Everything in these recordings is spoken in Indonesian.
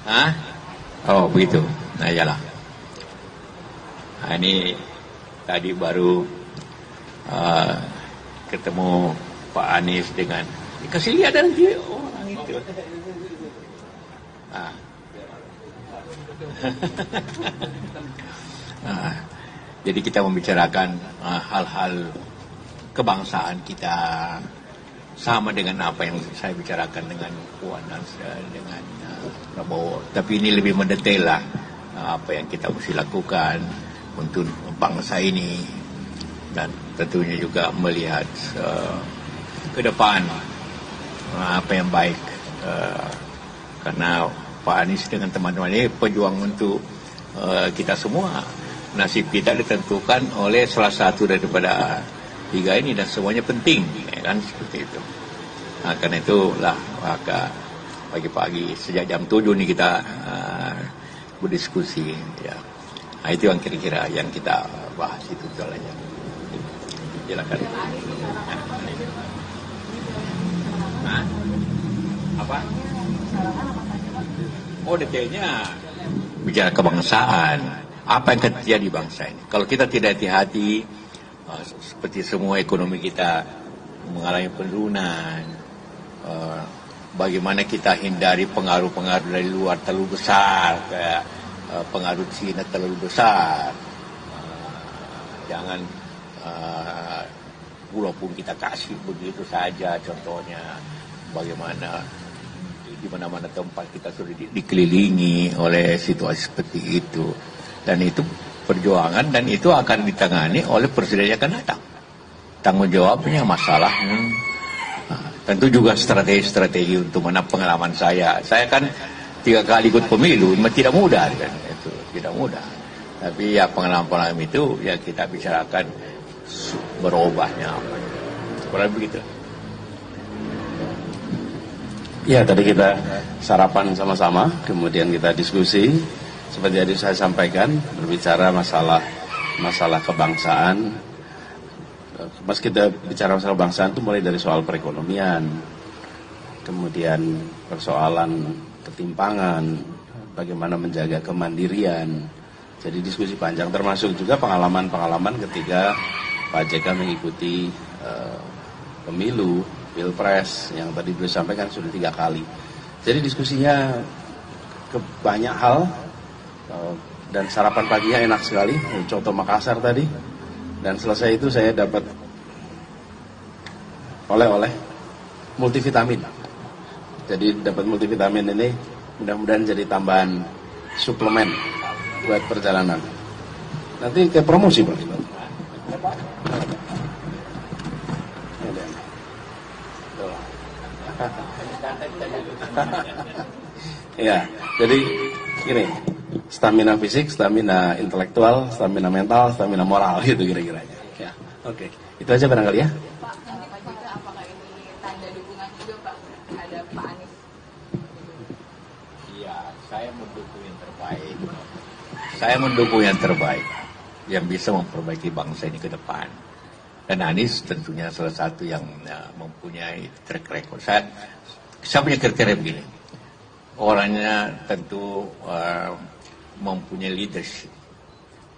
Hah? Oh begitu. Nah iyalah. Nah, ini tadi baru ketemu Pak Anies dengan kasih lihat nanti orang itu. Ah. Nah, jadi kita membicarakan hal-hal kebangsaan kita sama dengan apa yang saya bicarakan dengan Puan dan dengan Prabowo. Tapi ini lebih mendetail lah apa yang kita mesti lakukan untuk bangsa ini dan tentunya juga melihat ke depan apa yang baik karena Pak Anies dengan teman-teman ini pejuang untuk kita semua. Nasib kita ditentukan oleh salah satu daripada tiga ini dan semuanya penting, ya kan seperti itu. Nah, karena itulah maka pagi-pagi sejak jam 7 nih kita berdiskusi. Ya. Nah, itu yang kira-kira yang kita bahas itu soalnya. Silakan. Nah, apa? Oh detailnya bicara kebangsaan. Apa yang terjadi di bangsa ini? Kalau kita tidak hati-hati, seperti semua ekonomi kita mengalami penurunan, bagaimana kita hindari pengaruh-pengaruh dari luar terlalu besar, kayak pengaruh Cina terlalu besar. Jangan walaupun kita kasih begitu saja, contohnya bagaimana di mana-mana tempat kita sudah dikelilingi oleh situasi seperti itu. Dan itu perjuangan dan itu akan ditangani oleh presiden yang akan datang. Tanggung jawabnya masalah. Tentu juga strategi-strategi untuk mana pengalaman saya. Saya kan 3 kali ikut pemilu, tidak mudah kan. Itu tidak mudah. Tapi ya pengalaman-pengalaman itu ya kita bicarakan berubahnya apa. Kurang begitu. Ya tadi kita sarapan sama-sama, kemudian kita diskusi. Seperti tadi saya sampaikan, berbicara masalah kebangsaan. Pas kita bicara masalah kebangsaan itu mulai dari soal perekonomian, kemudian persoalan ketimpangan, bagaimana menjaga kemandirian. Jadi diskusi panjang, termasuk juga pengalaman-pengalaman ketika Pak JK mengikuti pemilu, pilpres, yang tadi beliau sampaikan sudah 3 kali. Jadi diskusinya ke banyak hal. Dan sarapan paginya enak sekali, contoh Makassar tadi. Dan selesai itu saya dapat oleh-oleh multivitamin. Jadi dapat multivitamin ini mudah-mudahan jadi tambahan suplemen buat perjalanan. Nanti kayak promosi Pak. Ya, jadi gini, stamina fisik, stamina intelektual, stamina mental, stamina moral gitu kira-kiranya. Ya, oke. Itu aja barangkali ya. Pak, nanti Pak JK apakah ini tanda dukungan juga Pak ada Pak Anies? Iya, saya mendukung yang terbaik. Saya mendukung yang terbaik yang bisa memperbaiki bangsa ini ke depan. Dan Anies tentunya salah satu yang mempunyai track record. Saya punya kriteria begini. Orangnya tentu mempunyai leadership.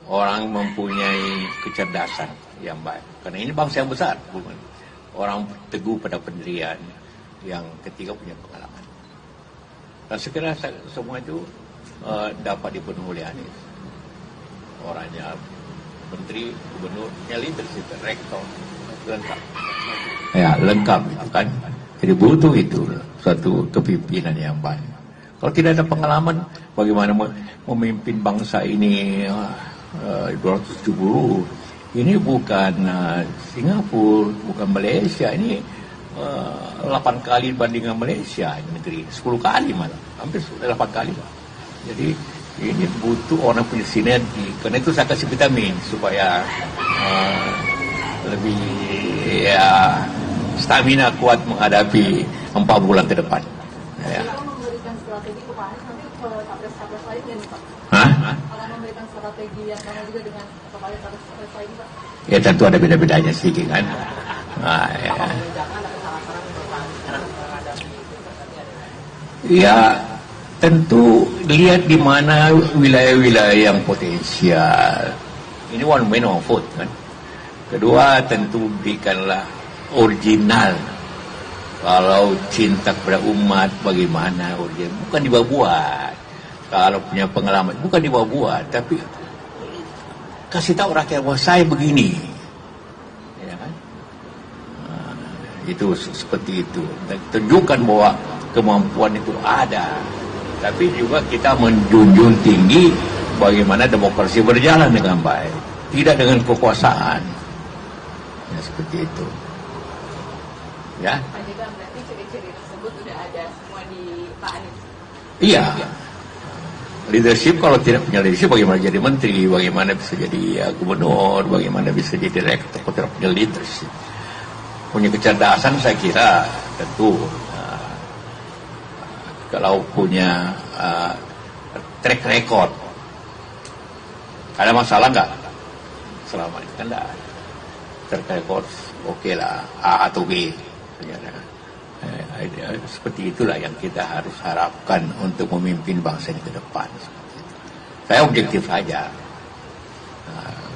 Orang mempunyai kecerdasan yang baik. Karena ini bangsa yang besar. Bukan? Orang teguh pada pendirian. Yang ketiga punya pengalaman. Dan sekiranya semua itu dapat dipenuhi oleh Anies. Orangnya menteri, gubernurnya leadership, rektor, lengkap. Ya, lengkap itu kan. Jadi butuh itu suatu kepimpinan yang baik. Kalau tidak ada pengalaman, bagaimana memimpin bangsa ini 270? Ini bukan Singapura, bukan Malaysia. Ini 8 kali bandingan Malaysia negeri, 10 kali malah, hampir 8 kali. Jadi ini butuh orang punya sinergi. Karena itu saya kasih vitamin supaya lebih stamina kuat menghadapi 4 bulan ke depan. Ya. Strategi ke Pak Anies nanti ke capres-capres lainnya nih Pak. Hah? Akan memberikan strategi yang sama juga dengan kepada capres lainnya Pak. Ya tentu ada beda-bedanya sedikit kan. Nah, ya. Ya tentu lihat di mana wilayah-wilayah yang potensial. Ini one man one vote kan. Kedua, tentu berikanlah original. Kalau cinta kepada umat, bagaimana original? Bukan dibuat. Kalau punya pengalaman, bukan dibuat, tapi kasih tahu rakyat bahwa saya begini. Ya kan? Itu seperti itu. Dan tunjukkan bahwa kemampuan itu ada. Tapi juga kita menjunjung tinggi bagaimana demokrasi berjalan dengan baik. Tidak dengan kekuasaan. Ya, seperti itu. Ya. Pak JK, berarti ciri-ciri tersebut sudah ada semua di Pak Anies. Iya. Leadership, kalau tidak punya leadership, bagaimana jadi menteri, bagaimana bisa jadi gubernur, bagaimana bisa jadi direktur, kalau tidak punya leadership. Punya kecerdasan, saya kira tentu kalau punya track record, ada masalah nggak? Selama ini kan tidak. Track record oke lah, A atau B. Seperti itulah yang kita harus harapkan untuk memimpin bangsa ini ke depan. Saya objektif saja,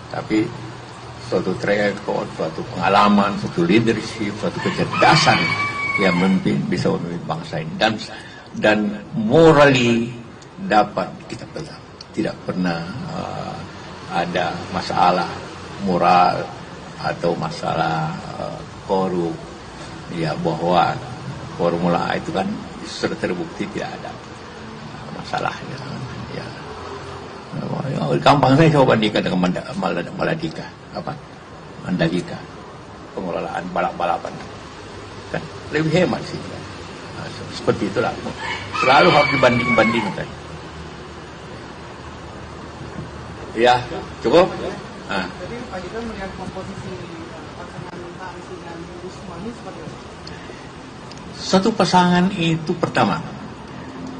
tapi suatu track record, suatu pengalaman, suatu leadership, suatu kecerdasan yang bisa memimpin bangsa ini, dan morally dapat kita pegang. Tidak pernah ada masalah moral atau masalah korup, ya, bahwa formula itu kan sudah terbukti tidak ada masalahnya. Ya. Gampang saya coba bandingkan dengan Mandalika, pengelolaan balap-balapan, kan lebih hemat sih. Nah, seperti itulah. Selalu harus dibanding-bandingkan. Ya, cukup. Jadi Pak JK melihat komposisi pasangan Pak Anies dengan Gus Muhaimin seperti apa? Satu pasangan itu pertama,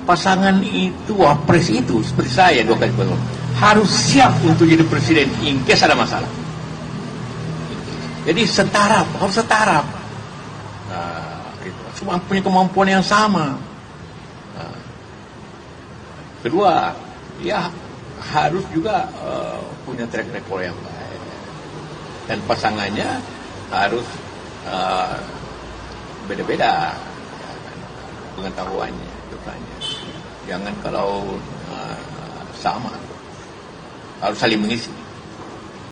pasangan itu wapres itu seperti saya 2 kali pemilu harus siap untuk jadi presiden in case ada masalah. Jadi harus setara. Semua punya kemampuan yang sama. Kedua, ya harus juga punya track record yang baik, dan pasangannya harus beda-beda pengetahuannya, jangan kalau sama, harus saling mengisi.